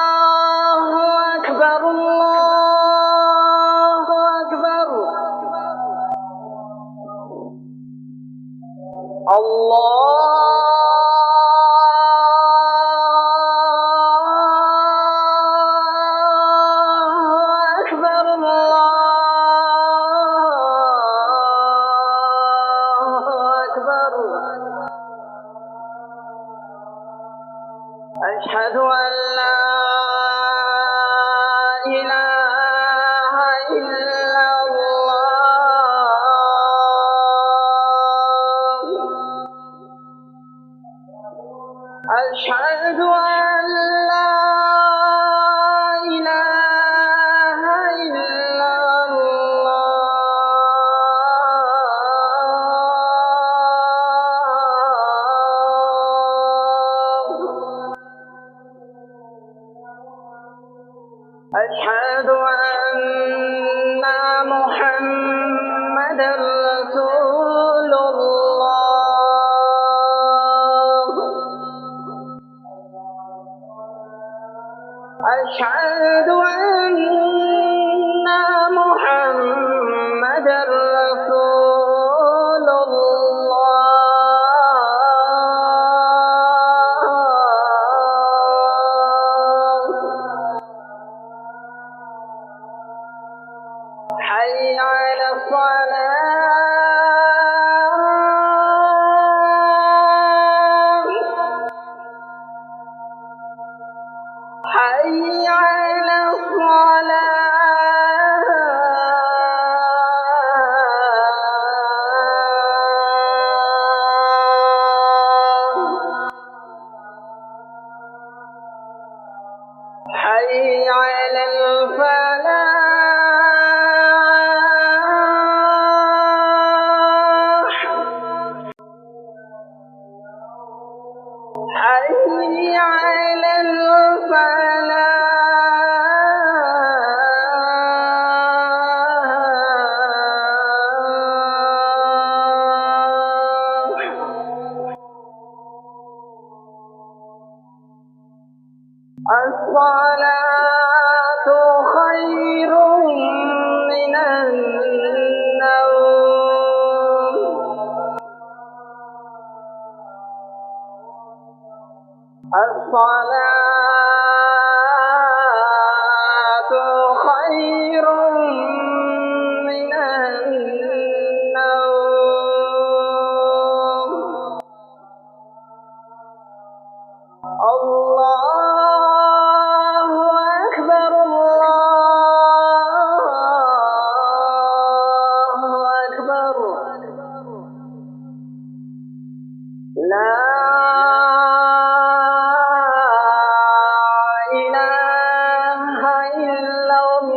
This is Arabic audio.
الله أكبر الله أكبر الله أكبر الله أكبر أشهد أن لا إله إلا الله أشهد أن لا إله إلا الله أشهد أن محمدًا رسول الله أشهد أن محمدًا رسول الله حي على الصلاة حي على الصلاة حي على الفلاح حي على الفلاح الصلاة خير من النوم الصلاة خير من النوم الله أكبر الله أكبر لا إله إلا الله